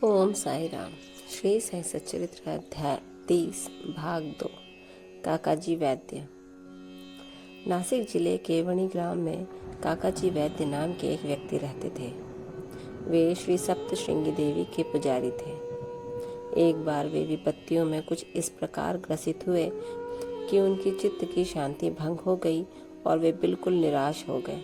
ओम साई राम। श्री साई सच्चरित्र अध्याय 30 भाग 2। काकाजी वैद्य। नासिक जिले के वणी ग्राम में काकाजी वैद्य नाम के एक व्यक्ति रहते थे। वे श्री सप्तश्रृंगी देवी के पुजारी थे। एक बार वे विपत्तियों में कुछ इस प्रकार ग्रसित हुए कि उनकी चित्त की शांति भंग हो गई और वे बिल्कुल निराश हो गए।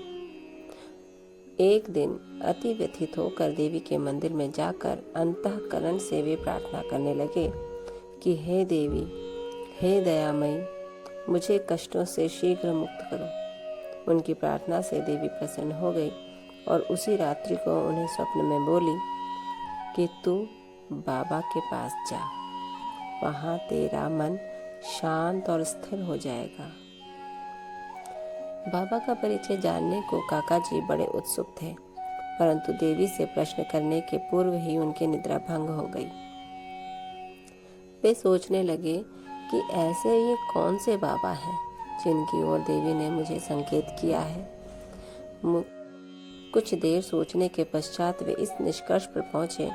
एक दिन अति व्यथित होकर देवी के मंदिर में जाकर अंतःकरण से वे प्रार्थना करने लगे कि हे देवी, हे दयामयी, मुझे कष्टों से शीघ्र मुक्त करो। उनकी प्रार्थना से देवी प्रसन्न हो गई और उसी रात्रि को उन्हें स्वप्न में बोली कि तू बाबा के पास जा, वहाँ तेरा मन शांत और स्थिर हो जाएगा। बाबा का परिचय जानने को काकाजी बड़े उत्सुक थे, परंतु देवी से प्रश्न करने के पूर्व ही उनकी निद्रा भंग हो गई। वे सोचने लगे कि ऐसे ये कौन से बाबा हैं जिनकी ओर देवी ने मुझे संकेत किया है। कुछ देर सोचने के पश्चात वे इस निष्कर्ष पर पहुंचे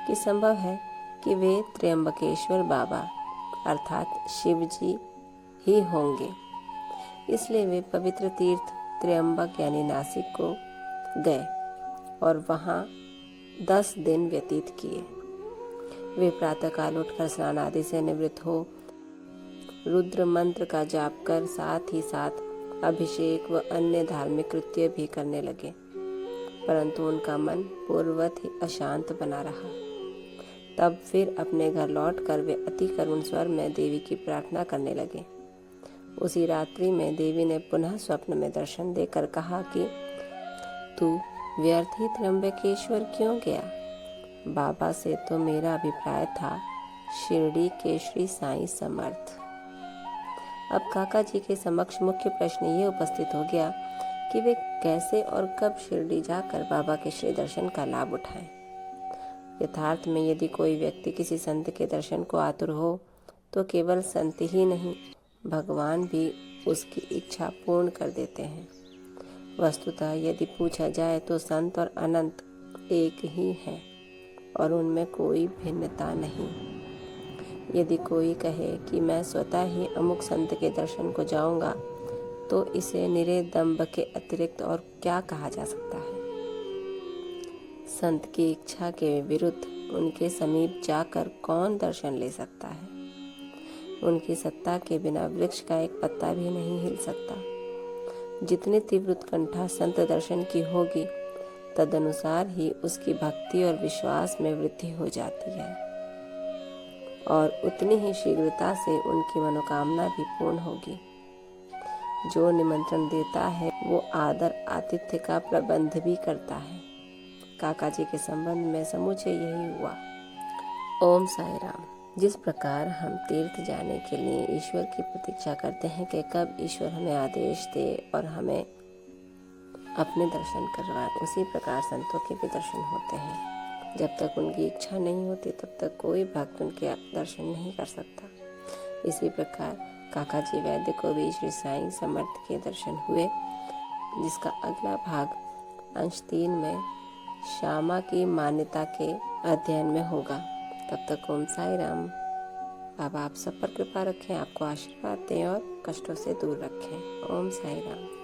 कि संभव है कि वे त्र्यंबकेश्वर बाबा अर्थात शिव जी ही होंगे। इसलिए वे पवित्र तीर्थ त्र्यंबक यानी नासिक को गए और वहां 10 दिन व्यतीत किए। वे प्रातःकाल उठकर स्नान आदि से निवृत्त हो रुद्र मंत्र का जाप कर साथ ही साथ अभिषेक व अन्य धार्मिक कृत्य भी करने लगे, परंतु उनका मन पूर्ववत ही अशांत बना रहा। तब फिर अपने घर लौटकर वे अति करुण स्वर में देवी की प्रार्थना करने लगे। उसी रात्रि में देवी ने पुनः स्वप्न में दर्शन देकर कहा कि तू व्यर्थ ही त्र्यंबकेश्वर क्यों गया? बाबा से तो मेरा अभिप्राय था शिरडी के श्री साईं समर्थ। अब काका जी के समक्ष मुख्य प्रश्न ये उपस्थित हो गया कि वे कैसे और कब शिरडी जाकर बाबा के श्री दर्शन का लाभ उठाएं। यथार्थ में यदि कोई व्यक्ति किसी संत के दर्शन को आतुर हो तो केवल संत ही नहीं, भगवान भी उसकी इच्छा पूर्ण कर देते हैं। वस्तुतः यदि पूछा जाए तो संत और अनंत एक ही हैं और उनमें कोई भिन्नता नहीं। यदि कोई कहे कि मैं स्वतः ही अमुक संत के दर्शन को जाऊंगा तो इसे निरे दंभ के अतिरिक्त और क्या कहा जा सकता है। संत की इच्छा के विरुद्ध उनके समीप जाकर कौन दर्शन ले सकता है? उनकी सत्ता के बिना वृक्ष का एक पत्ता भी नहीं हिल सकता। जितनी तीव्र उत्कंठा संत दर्शन की होगी, तदनुसार ही उसकी भक्ति और विश्वास में वृद्धि हो जाती है और उतनी ही शीघ्रता से उनकी मनोकामना भी पूर्ण होगी। जो निमंत्रण देता है वो आदर आतिथ्य का प्रबंध भी करता है। काकाजी के संबंध में समूचे यही हुआ। ओम साई राम। जिस प्रकार हम तीर्थ जाने के लिए ईश्वर की प्रतीक्षा करते हैं कि कब ईश्वर हमें आदेश दे और हमें अपने दर्शन करवाए, उसी प्रकार संतों के भी दर्शन होते हैं। जब तक उनकी इच्छा नहीं होती तब तक कोई भक्त उनके दर्शन नहीं कर सकता। इसी प्रकार काकाजी वैद्य को भी श्री साईं समर्थ के दर्शन हुए, जिसका अगला भाग अंश 3 में श्यामा की मान्यता के अध्ययन में होगा। तब तक ओम साई राम। बाबा आप सब पर कृपा रखें, आपको आशीर्वाद दें और कष्टों से दूर रखें। ओम साई राम।